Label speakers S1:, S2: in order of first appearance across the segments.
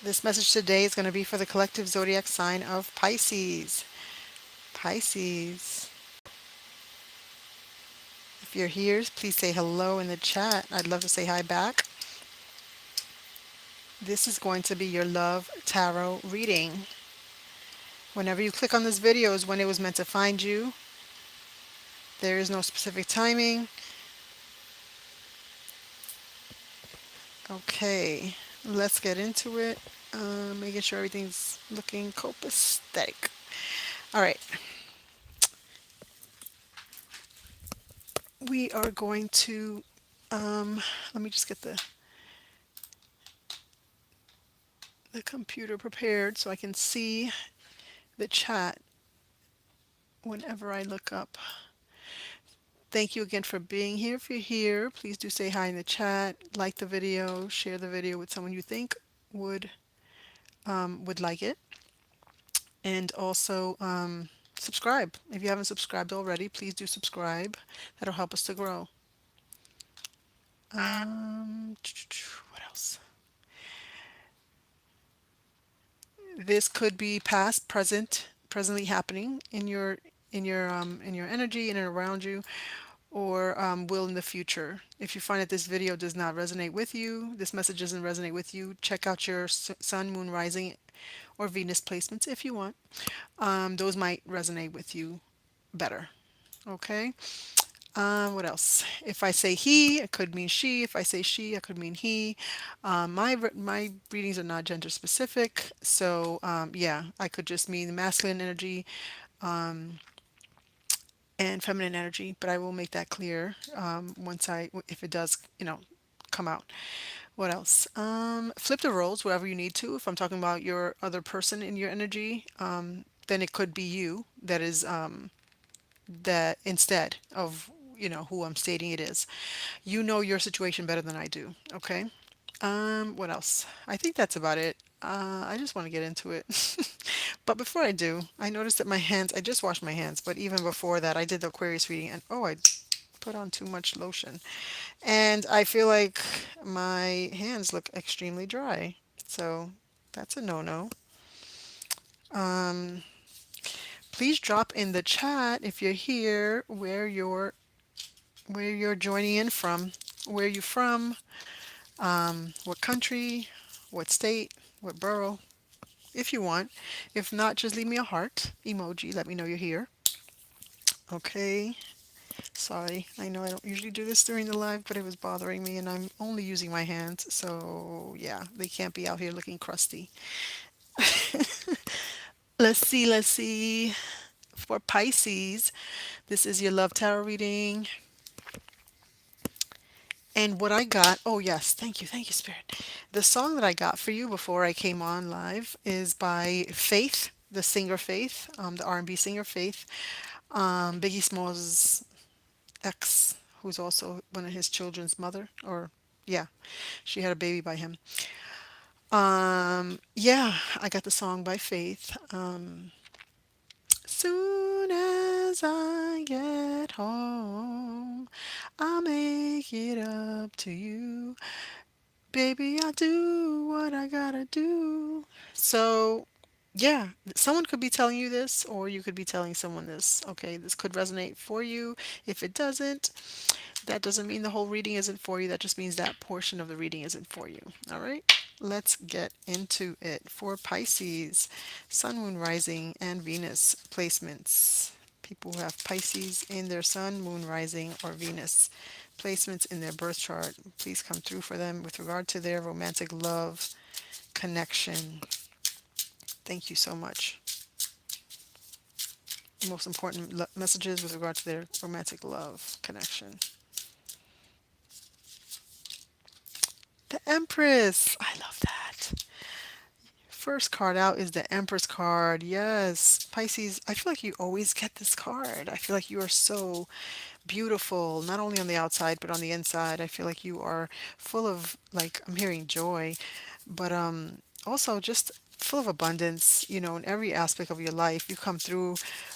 S1: This message today is going to be for the collective zodiac sign of Pisces. Pisces. If you're here, please say hello in the chat. I'd love to say hi back. This is going to be your love tarot reading. Whenever you click on this video is when it was meant to find you. There is no specific timing. Okay, let's get into it. Making sure everything's looking copacetic. All right, we are going to, let me just get the computer prepared so I can see the chat whenever I look up. Thank you again for being here. If you're here, please do say hi in the chat, like the video, share the video with someone you think would like it, and also subscribe. If you haven't subscribed already, please do subscribe. That'll help us to grow. What else? This could be past, present, presently happening in your energy in and around you, or will in the future. If you find that this video does not resonate with you, this message doesn't resonate with you, check out your sun, moon, rising, or Venus placements if you want. Those might resonate with you better. Okay. What else? If I say he, it could mean she. If I say she, it could mean he. My readings are not gender specific, so yeah, I could just mean the masculine energy and feminine energy, but I will make that clear once if it does, come out. What else? Flip the roles wherever you need to. If I'm talking about your other person in your energy, then it could be you that is that instead of who I'm stating it is. You know your situation better than I do. Okay. What else? I think that's about it. I just want to get into it. But before I do, I noticed that my hands, I just washed my hands, but even before that, I did the Aquarius reading and oh, I put on too much lotion. And I feel like my hands look extremely dry. So that's a no-no. Um, Please drop in the chat if you're here where you're joining in from. Where you from? What country? What state? What borough? If you want. If not, just leave me a heart emoji. Let me know you're here. Okay. Sorry. I know I don't usually do this during the live, but it was bothering me and I'm only using my hands. So, yeah, they can't be out here looking crusty. Let's see. For Pisces, this is your love tarot reading. And what I got, oh yes, thank you, Spirit. The song that I got for you before I came on live is by Faith, the singer Faith, the R&B singer Faith, Biggie Smalls' ex, who's also one of his children's mother, or yeah, she had a baby by him. Yeah, I got the song by Faith. Soon as I get home, I'll make it up to you. Baby, I do what I gotta do. So, yeah, someone could be telling you this, or you could be telling someone this. Okay, this could resonate for you. If it doesn't, that doesn't mean the whole reading isn't for you. That just means that portion of the reading isn't for you. All right, let's get into it. For Pisces, Sun, Moon, Rising, and Venus placements. People who have Pisces in their Sun, Moon, Rising, or Venus placements in their birth chart, please come through for them with regard to their romantic love connection. Thank you so much. Most important messages with regard to their romantic love connection. The Empress. I love that. First card out is the Empress card. Yes. Pisces, I feel like you always get this card. I feel like you are so beautiful, not only on the outside, but on the inside. I feel like you are full of, like, I'm hearing joy, but also just full of abundance, in every aspect of your life. You come through,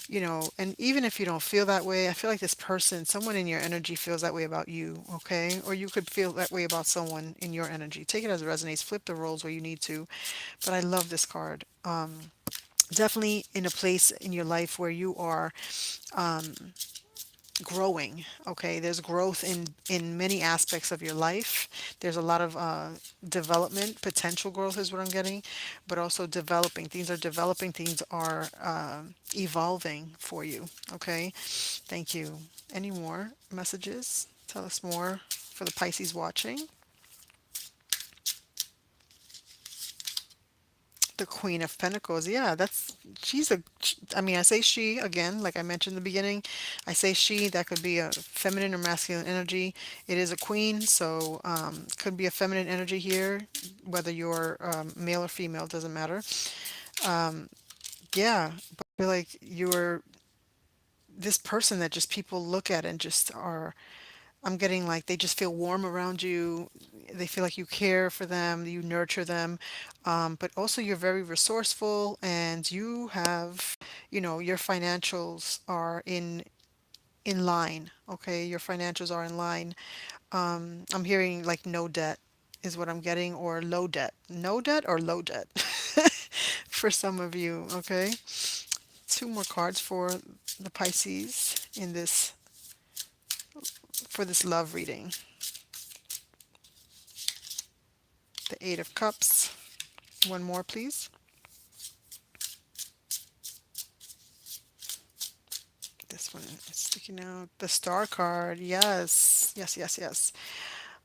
S1: and even if you don't feel that way, I feel like this person, someone in your energy feels that way about you, okay? Or you could feel that way about someone in your energy. Take it as it resonates, flip the roles where you need to. But I love this card. Definitely in a place in your life where you are growing. Okay, there's growth in many aspects of your life. There's a lot of development, potential growth is what I'm getting, but also developing. Things are developing. Things are evolving for you. Okay, thank you. Any more messages? Tell us more for the Pisces watching. The Queen of Pentacles. Yeah, she's I mean, I say she again, like I mentioned in the beginning. I say she, that could be a feminine or masculine energy. It is a queen, so could be a feminine energy here, whether you're male or female, doesn't matter. Yeah, but I feel like you're this person that just people look at and just are I'm getting like they just feel warm around you. They feel like you care for them, you nurture them. But also you're very resourceful and you have, your financials are in line. Okay, your financials are in line. I'm hearing like no debt is what I'm getting, or low debt. No debt or low debt for some of you. Okay, two more cards for the Pisces in this for this love reading. The Eight of Cups. One more, please. This one is sticking out. The Star card. Yes. Yes, yes, yes.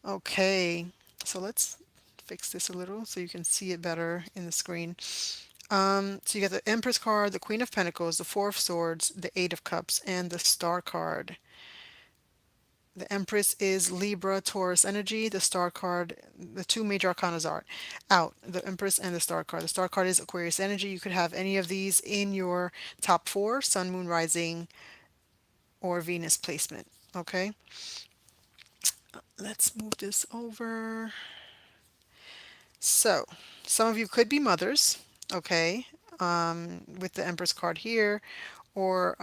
S1: Okay. So let's fix this a little so you can see it better in the screen. So you got the Empress card, the Queen of Pentacles, the Four of Swords, the Eight of Cups, and the Star card. The Empress is Libra, Taurus energy. The Star card, the two major arcanas are out. The Empress and the Star card. The Star card is Aquarius energy. You could have any of these in your top four: Sun, Moon, Rising, or Venus placement. Okay, let's move this over. So, some of you could be mothers, okay, with the Empress card here, or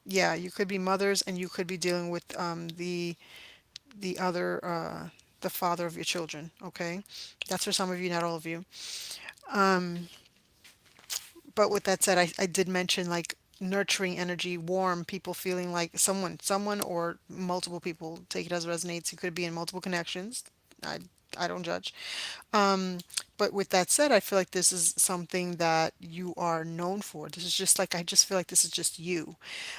S1: yeah, you could be mothers, and you could be dealing with the other the father of your children. Okay, that's for some of you, not all of you. But with that said, I did mention like nurturing energy, warm people feeling like someone or multiple people. Take it as it resonates. You could be in multiple connections. I I don't judge. But with that said, I feel like this is something that you are known for. This is just like, I just feel like this is just you.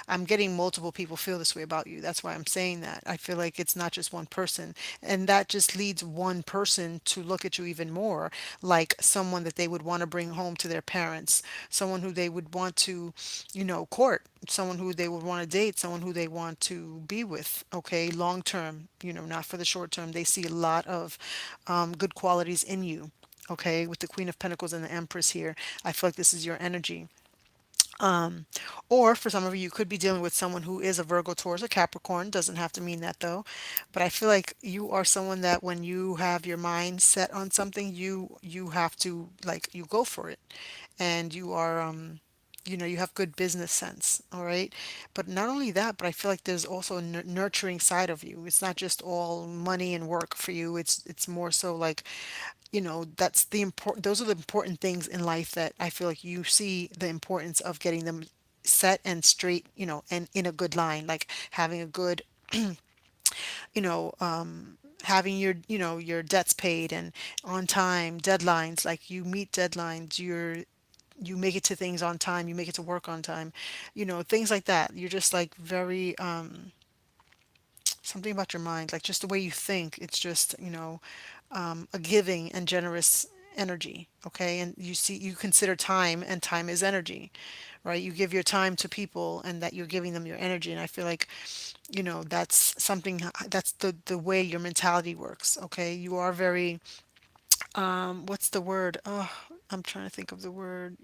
S1: I'm getting multiple people feel this way about you. That's why I'm saying that. I feel like it's not just one person. And that just leads one person to look at you even more like someone that they would want to bring home to their parents, someone who they would want to, court, someone who they would want to date, someone who they want to be with, okay, long term, not for the short term. They see a lot of good qualities in you. Okay, with the Queen of Pentacles and the Empress here, I feel like this is your energy. Or for some of you, you could be dealing with someone who is a Virgo, Taurus, or Capricorn. Doesn't have to mean that though. But I feel like you are someone that when you have your mind set on something, you have to like you go for it, and you are you have good business sense. All right, but not only that, but I feel like there's also a nurturing side of you. It's not just all money and work for you. It's more so like that's the important those are the important things in life that I feel like you see the importance of getting them set and straight, and in a good line, like having a good, you know, having your debts paid and on time, deadlines, like you meet deadlines, you make it to things on time, you make it to work on time, things like that. You're just like very something about your mind, like just the way you think. It's just, a giving and generous energy. Okay. And you consider time, and time is energy, right? You give your time to people and that you're giving them your energy. And I feel like, that's something that's the way your mentality works. Okay. You are very, what's the word? Oh, I'm trying to think of the word.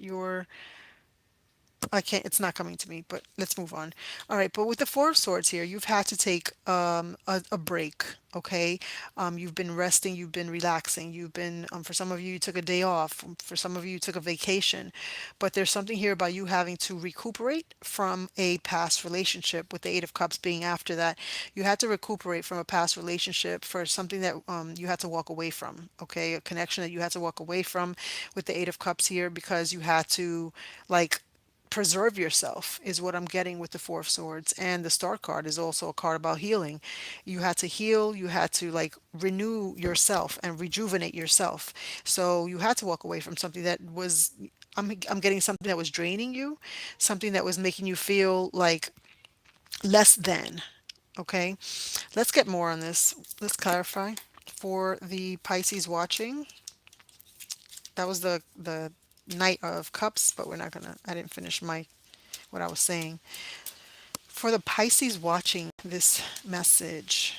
S1: I can't, it's not coming to me, but let's move on. All right, but with the Four of Swords here, you've had to take a break, okay? You've been resting, you've been relaxing, you've been, for some of you, you took a day off, for some of you, you took a vacation. But there's something here about you having to recuperate from a past relationship, with the Eight of Cups being after that. You had to recuperate from a past relationship for something that you had to walk away from, okay? A connection that you had to walk away from with the Eight of Cups here because you had to, like, preserve yourself is what I'm getting with the Four of Swords. And the Star card is also a card about healing. You had to heal, you had to like renew yourself and rejuvenate yourself. So you had to walk away from something that was, I'm getting something that was draining you, something that was making you feel like less than. Okay, let's get more on this. Let's clarify for the Pisces watching. That was the Knight of Cups, but we're not gonna, I didn't finish my what I was saying. For the Pisces watching this message,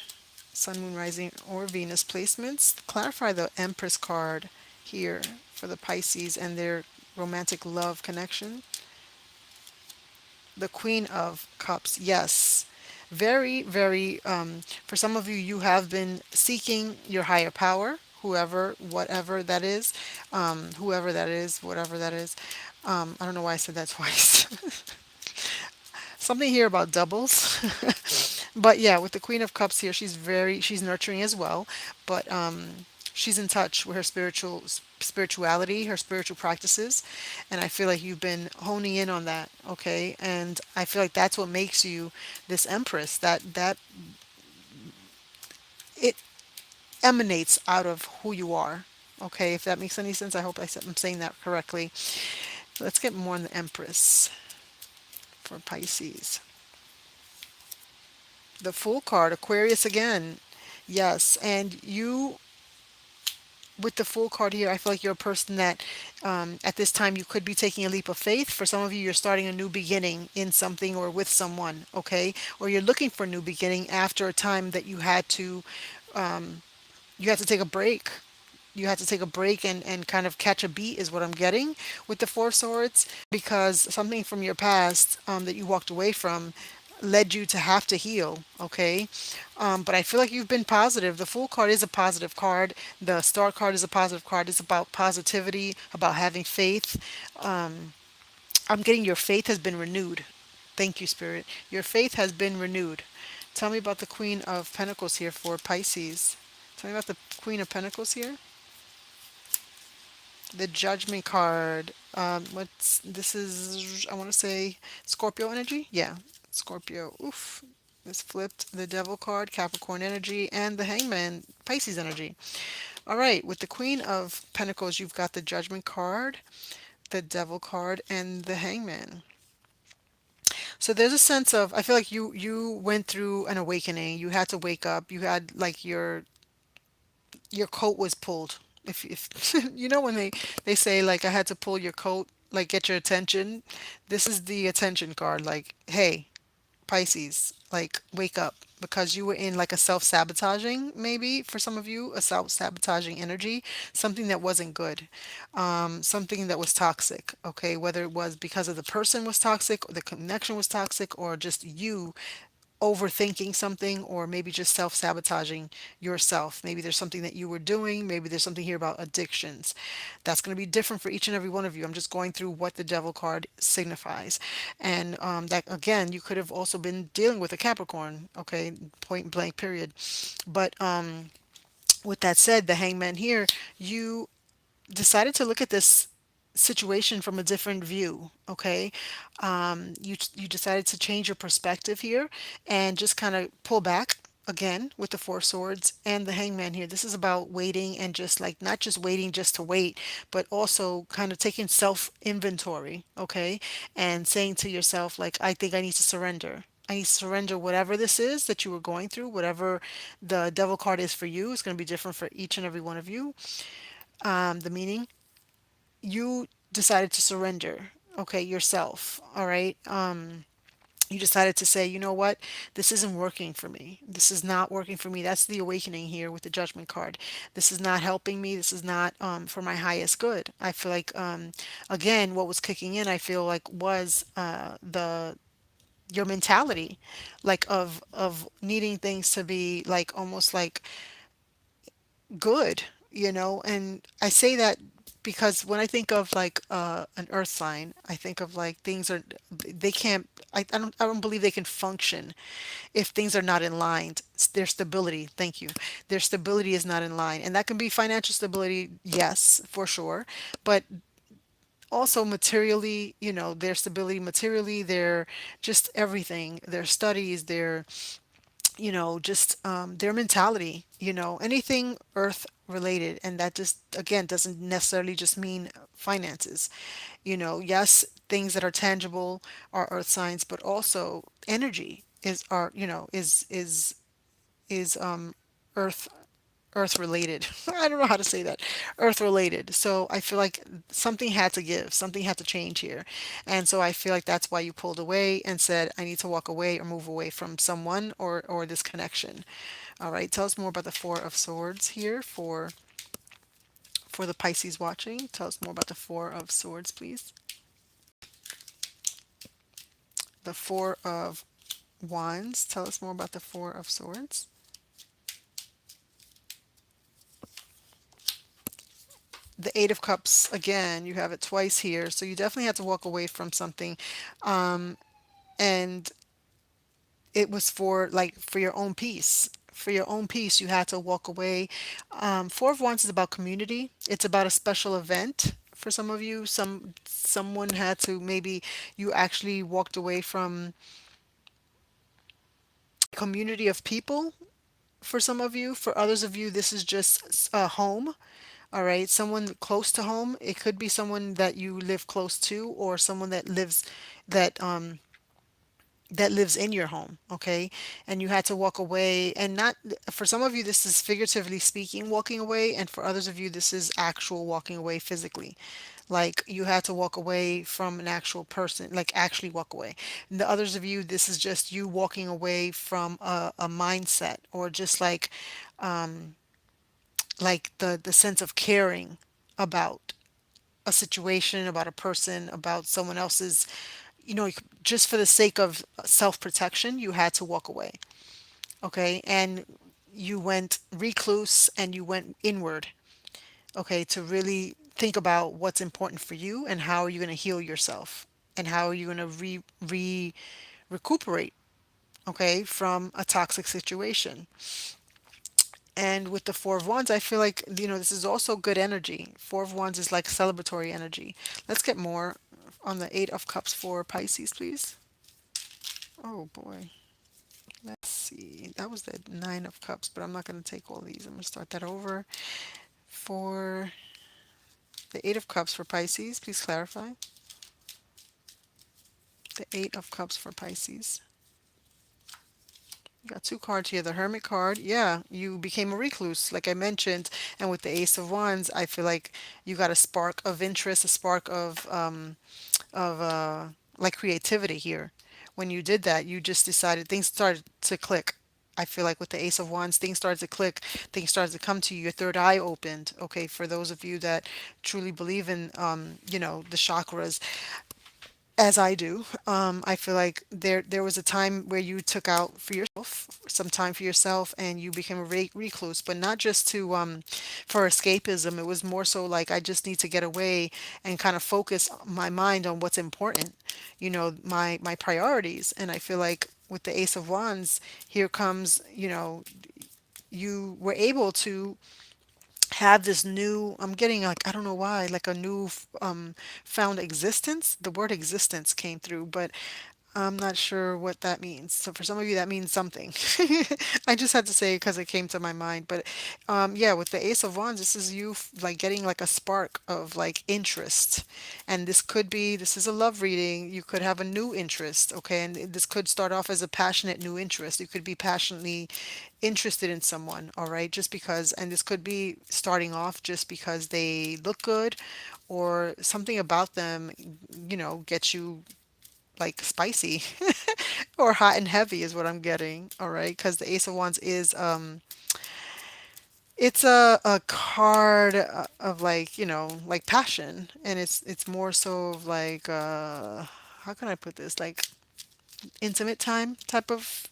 S1: Sun, Moon, Rising, or Venus placements, clarify the Empress card here for the Pisces and their romantic love connection. The Queen of Cups, yes. Very, very, for some of you, you have been seeking your higher power, whoever, whatever that is, whoever that is, whatever that is. I don't know why I said that twice. Something here about doubles. But yeah, with the Queen of Cups here, she's nurturing as well, but she's in touch with her spirituality, her spiritual practices, and I feel like you've been honing in on that, okay? And I feel like that's what makes you this empress. That it emanates out of who you are. Okay, if that makes any sense, I hope I'm saying that correctly. Let's get more on the Empress for Pisces. The Fool card, Aquarius again. Yes, and you with the Fool card here, I feel like you're a person that at this time you could be taking a leap of faith. For some of you, you're starting a new beginning in something or with someone, okay? Or you're looking for a new beginning after a time that you had to take a break. You had to take a break and kind of catch a beat is what I'm getting with the Four of Swords, because something from your past that you walked away from led you to have to heal, okay? But I feel like you've been positive. The Fool card is a positive card. The Star card is a positive card. It's about positivity, about having faith. I'm getting your faith has been renewed. Thank you, Spirit. Your faith has been renewed. Tell me about the Queen of Pentacles here for Pisces. Tell me about the Queen of Pentacles here. The Judgment card. What's this is? I want to say Scorpio energy. Yeah, Scorpio. Oof. This flipped. The Devil card, Capricorn energy, and the Hangman, Pisces energy. All right, with the Queen of Pentacles, you've got the Judgment card, the Devil card, and the Hangman. So there's a sense of, I feel like you went through an awakening. You had to wake up. You had like your coat was pulled. If you know when they say like I had to pull your coat, like get your attention. This is the attention card. Like, hey, Pisces, like wake up, because you were in like a self-sabotaging, maybe for some of you, a self-sabotaging energy, something that wasn't good, something that was toxic, okay? Whether it was because of the person was toxic, or the connection was toxic, or just you overthinking something, or maybe just self-sabotaging yourself. Maybe there's something that you were doing, maybe there's something here about addictions. That's going to be different for each and every one of you. I'm just going through what the Devil card signifies. And that again, you could have also been dealing with a Capricorn, okay, point blank period. But with that said, the Hangman here, you decided to look at this situation from a different view, okay? You decided to change your perspective here and just kind of pull back again with the Four Swords and the Hangman here. This is about waiting, and just like not just waiting just to wait, but also kind of taking self inventory, okay? And saying to yourself like, I think I need to surrender. I need to surrender whatever this is that you were going through, whatever the Devil card is for you. It's going to be different for each and every one of you. The meaning, you decided to surrender, okay, yourself, all right? You decided to say, you know what, this isn't working for me. This is not working for me. That's the awakening here with the judgment card. This is not helping me. This is not for my highest good. I feel like, again, what was kicking in, I feel like, was the your mentality, like of needing things to be like almost like good, and I say that because when I think of like an earth sign, I think of like things are they can't I don't believe they can function if things are not in line. Their stability, thank you. Their stability is not in line. And that can be financial stability, yes, for sure. But also materially, their stability materially, their just everything, their studies, their just their mentality, anything earth related. And that just, again, doesn't necessarily just mean finances. Yes, things that are tangible are earth signs, but also energy is are, is earth earth related. I don't know how to say that. Earth related. So I feel like something had to give, something had to change here. And so I feel like that's why you pulled away and said, I need to walk away or move away from someone or this connection. All right. Tell us more about the Four of Swords here for the Pisces watching. Tell us more about the Four of Swords, please. The Four of Wands. Tell us more about the Four of Swords. The Eight of Cups, again, you have it twice here. So you definitely had to walk away from something. And it was for like for your own peace. For your own peace, you had to walk away. Four of Wands is about community. It's about a special event for some of you. Someone had to, maybe you actually walked away from community of people. For some of you, for others of you, this is just a home. All right, someone close to home. It could be someone that you live close to, or someone that that lives in your home, okay? And you had to walk away, and not, for some of you this is figuratively speaking walking away, and for others of you this is actual walking away physically. Like you had to walk away from an actual person, like actually walk away. And the others of you, this is just you walking away from a mindset, or just like the sense of caring about a situation, about a person, about someone else's, just for the sake of self-protection, you had to walk away. Okay. And you went recluse and you went inward. Okay. To really think about what's important for you and how are you going to heal yourself and how are you going to recuperate, okay, from a toxic situation. And with the Four of Wands, I feel like, this is also good energy. Four of Wands is like celebratory energy. Let's get more on the Eight of Cups for Pisces, please. Oh boy. Let's see. That was the Nine of Cups, but I'm not going to take all these. I'm going to start that over. For the Eight of Cups for Pisces, please clarify. The Eight of Cups for Pisces. You got two cards here. The Hermit card. Yeah, you became a recluse, like I mentioned. And with the Ace of Wands, I feel like you got a spark of interest, a spark of like creativity here. When you did that, you just decided things started to click. I feel like with the Ace of Wands, things started to click, things started to come to you. Your third eye opened. Okay, for those of you that truly believe in, the chakras, as I do, I feel like there was a time where you took out for yourself, some time for yourself, and you became a recluse, but not just to for escapism. It was more so like I just need to get away and kind of focus my mind on what's important, my priorities. And I feel like with the Ace of Wands, here comes, you were able to have this new, I'm getting like, I don't know why, like a new found existence. The word existence came through, but I'm not sure what that means. So for some of you that means something. I just had to say it because it came to my mind. But yeah, with the Ace of Wands, this is you like getting like a spark of like interest. And this is a love reading. You could have a new interest, okay? And this could start off as a passionate new interest. You could be passionately interested in someone, all right? Just because, and this could be starting off just because they look good or something about them, gets you like spicy or hot and heavy is what I'm getting. All right, because the Ace of Wands is it's a card of like, like passion, and it's more so of like how can I put this, like intimate time type of,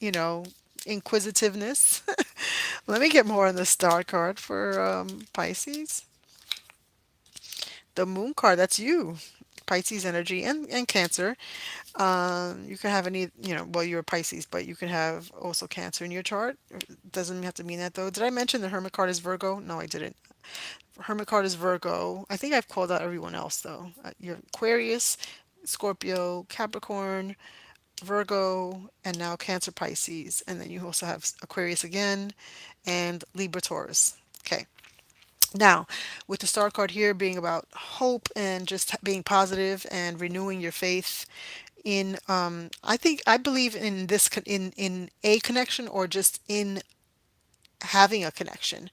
S1: you know, inquisitiveness. Let me get more on the star card for Pisces. The moon card, that's you. Pisces energy and Cancer. You can have any, well, you're Pisces, but you can have also Cancer in your chart. Doesn't have to mean that though. Did I mention the Hermit card is Virgo? No, I didn't. Hermit card is Virgo. I think I've called out everyone else though. You're Aquarius, Scorpio, Capricorn, Virgo, and now Cancer, Pisces. And then you also have Aquarius again and Libra, Taurus. Okay. Now, with the star card here being about hope and just being positive and renewing your faith in, I believe in this in a connection or just in having a connection.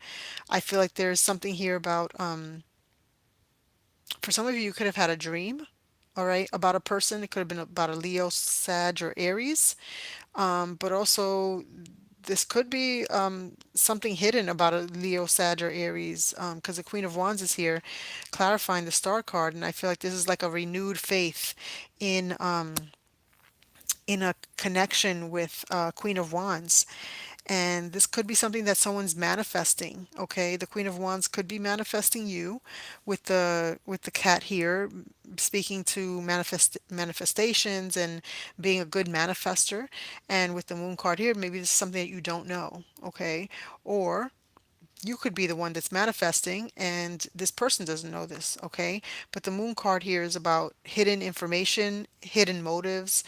S1: I feel like there's something here about, for some of you, you could have had a dream, all right, about a person. It could have been about a Leo, Sag, or Aries. But also, this could be something hidden about a Leo, Sag, or Aries, because the Queen of Wands is here, clarifying the Star card, and I feel like this is like a renewed faith in in a connection with Queen of Wands. And this could be something that someone's manifesting. Okay, the Queen of Wands could be manifesting you, with the cat here, speaking to manifestations and being a good manifester. And with the Moon card here, maybe this is something that you don't know. Okay, or you could be the one that's manifesting and this person doesn't know this. Okay, but the Moon card here is about hidden information, hidden motives,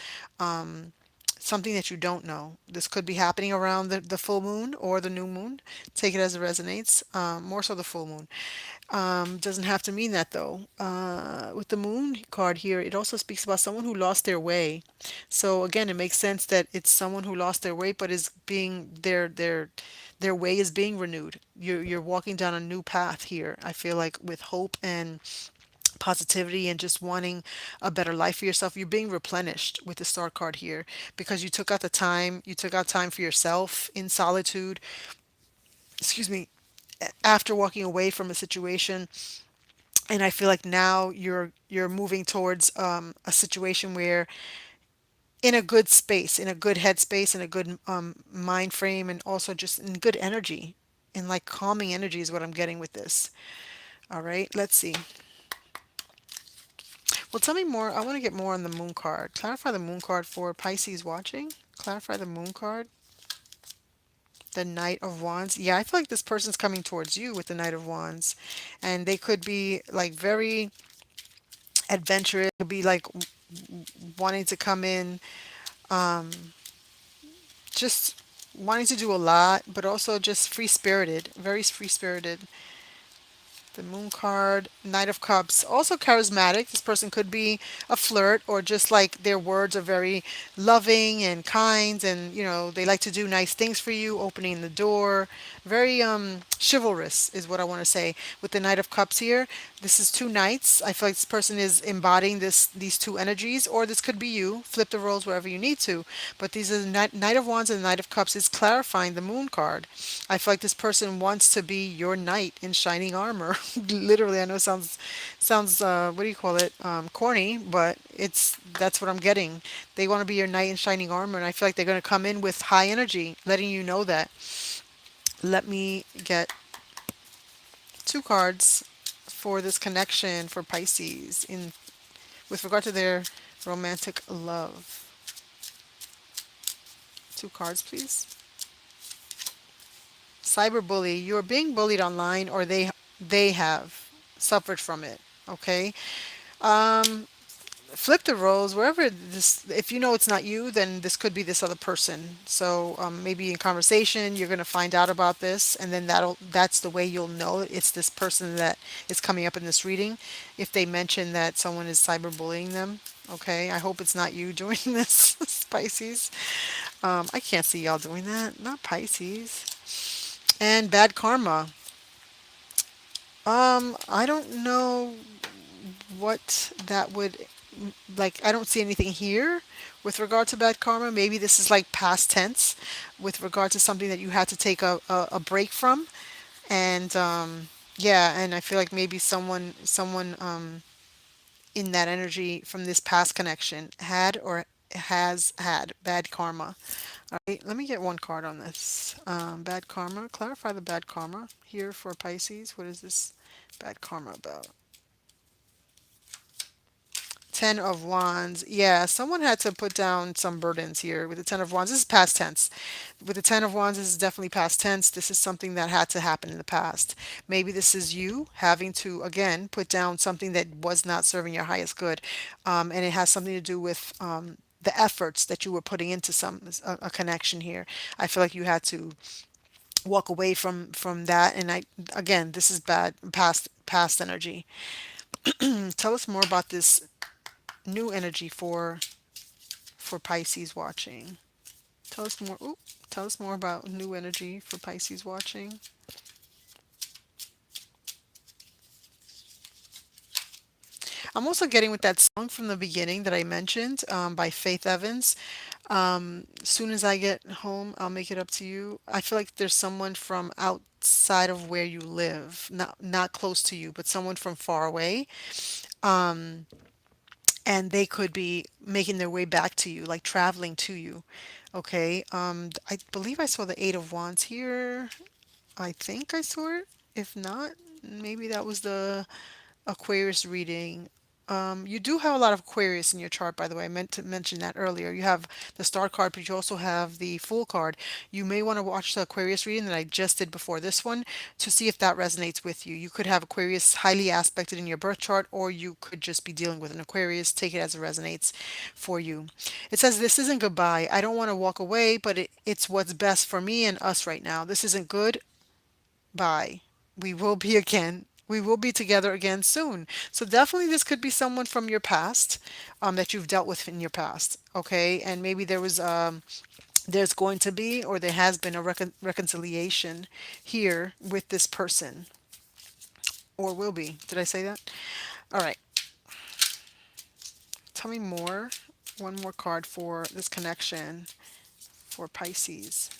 S1: something that you don't know. This could be happening around the full moon or the new moon. Take it as it resonates. More so the full moon. Doesn't have to mean that though. With the moon card here, it also speaks about someone who lost their way. So again, it makes sense that it's someone who lost their way, but is being their way is being renewed. You're walking down a new path here. I feel like with hope and positivity and just wanting a better life for yourself, you're being replenished with the star card here because you took out time for yourself in solitude, excuse me, after walking away from a situation. And I feel like now you're moving towards a situation where in a good space, in a good headspace, in a good mind frame, and also just in good energy, in like calming energy is what I'm getting with this. All right, let's see. Well, tell me more. I want to get more on the moon card. Clarify the moon card for Pisces watching. Clarify the moon card. The Knight of Wands. Yeah, I feel like this person's coming towards you with the Knight of Wands. And they could be like very adventurous. Could be like wanting to come in, just wanting to do a lot, but also just free spirited. Very free spirited. The Moon card, Knight of Cups, also charismatic. This person could be a flirt or just like their words are very loving and kind and they like to do nice things for you, opening the door. Very chivalrous is what I want to say. With the Knight of Cups here, this is two knights. I feel like this person is embodying these two energies, or this could be you. Flip the roles wherever you need to. But these are the Knight of Wands and the Knight of Cups is clarifying the Moon card. I feel like this person wants to be your knight in shining armor. Literally, I know it sounds what do you call it? Corny, but that's what I'm getting. They want to be your knight in shining armor, and I feel like they're going to come in with high energy, letting you know that. Let me get two cards for this connection for Pisces in with regard to their romantic love. Two cards, please. Cyberbully. You're being bullied online, or they have suffered from it. Okay. Flip the roles wherever this, if you know it's not you, then this could be this other person. So maybe in conversation you're going to find out about this, and then that's the way you'll know it's this person that is coming up in this reading, if they mention that someone is cyberbullying them. Okay, I hope it's not you doing this. Pisces. I can't see y'all doing that, not Pisces. And bad karma. I don't know what that would like I don't see anything here with regard to bad karma. Maybe this is like past tense with regard to something that you had to take a break from. And yeah, and I feel like maybe someone in that energy from this past connection had or has had bad karma. All right, let me get one card on this. Bad karma. Clarify the bad karma here for Pisces. What is this bad karma about? Ten of Wands. Yeah, someone had to put down some burdens here with the Ten of Wands. This is past tense. With the Ten of Wands, this is definitely past tense. This is something that had to happen in the past. Maybe this is you having to, again, put down something that was not serving your highest good. And it has something to do with the efforts that you were putting into a connection here. I feel like you had to walk away from that. And again, this is bad, past energy. Tell us more about this new energy for Pisces watching. Tell us more. Ooh, tell us more about new energy for Pisces watching. I'm also getting with that song from the beginning that I mentioned by Faith Evans. Soon as I get home, I'll make it up to you. I feel like there's someone from outside of where you live, not close to you, but someone from far away, and they could be making their way back to you, like traveling to you. Okay. I believe I saw the Eight of Wands here. I think I saw it. If not, maybe that was the Aquarius reading. You do have a lot of Aquarius in your chart, by the way. I meant to mention that earlier. You have the star card, but you also have the Fool card. You may want to watch the Aquarius reading that I just did before this one to see if that resonates with you. You could have Aquarius highly aspected in your birth chart, or you could just be dealing with an Aquarius. Take it as it resonates for you. It says, "This isn't goodbye. I don't want to walk away, but it's what's best for me and us right now. This isn't good. Bye. We will be again. We will be together again soon." So definitely this could be someone from your past that you've dealt with in your past. Okay. And maybe there's going to be, or there has been a reconciliation here with this person, or will be. Did I say that? All right. Tell me more. One more card for this connection for Pisces.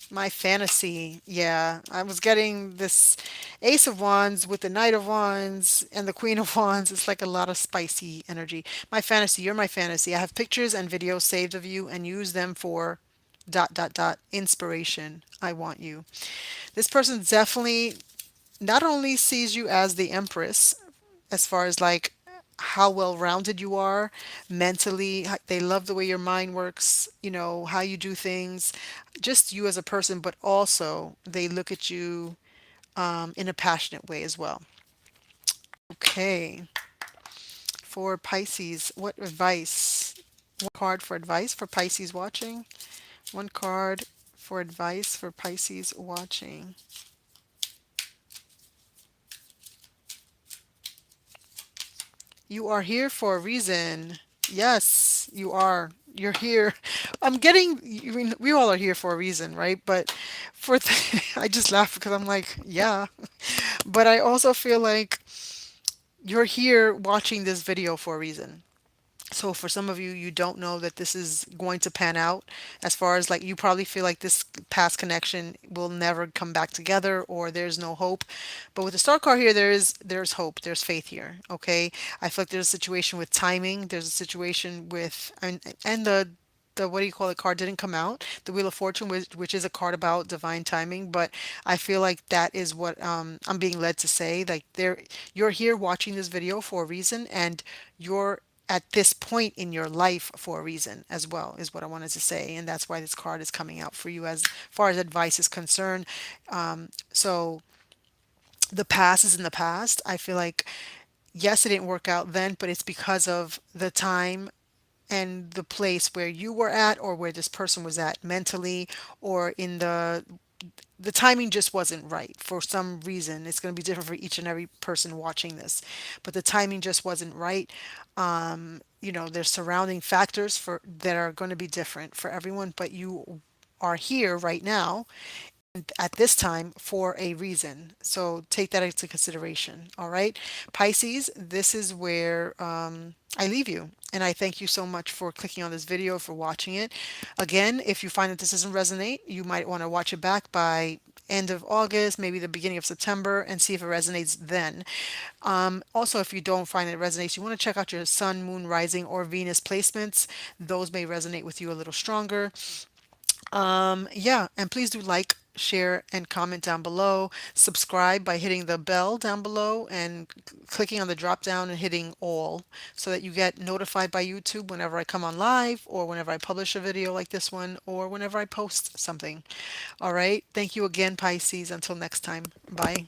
S1: My fantasy, yeah. I was getting this Ace of Wands with the Knight of Wands and the Queen of Wands. It's like a lot of spicy energy. My fantasy, you're my fantasy. I have pictures and videos saved of you and use them for dot dot dot inspiration. I want you. This person definitely not only sees you as the Empress, as far as like how well rounded you are mentally. They love the way your mind works, how you do things, just you as a person, but also they look at you in a passionate way as well. Okay. For Pisces, what advice? One card for advice for Pisces watching. One card for advice for Pisces watching. You are here for a reason. Yes, you are. You're here. I'm getting, I mean, we all are here for a reason, right? But I just laugh because I'm like, yeah. But I also feel like you're here watching this video for a reason. So for some of you, you don't know that this is going to pan out as far as like you probably feel like this past connection will never come back together or there's no hope. But with the star card here, there's hope, there's faith here. Okay. I feel like there's a situation with timing, there's a situation with and the what do you call it card didn't come out, the Wheel of Fortune, which is a card about divine timing. But I feel like that is what I'm being led to say. Like you're here watching this video for a reason, and you're at this point in your life for a reason as well, is what I wanted to say. And that's why this card is coming out for you as far as advice is concerned. So the past is in the past. I feel like, yes, it didn't work out then, but it's because of the time and the place where you were at or where this person was at mentally, or in the timing just wasn't right for some reason. It's going to be different for each and every person watching this, but the timing just wasn't right. There's surrounding factors for that are going to be different for everyone, but you are here right now at this time for a reason. So take that into consideration. All right. Pisces, this is where I leave you. And I thank you so much for clicking on this video, for watching it. Again, if you find that this doesn't resonate, you might want to watch it back by end of August, maybe the beginning of September, and see if it resonates then. Also, if you don't find it resonates, you want to check out your sun, moon, rising, or Venus placements. Those may resonate with you a little stronger. Yeah, and please do like, share, and comment down below. Subscribe by hitting the bell down below and clicking on the drop down and hitting all so that you get notified by YouTube whenever I come on live or whenever I publish a video like this one or whenever I post something. All right. Thank you again, Pisces. Until next time. Bye.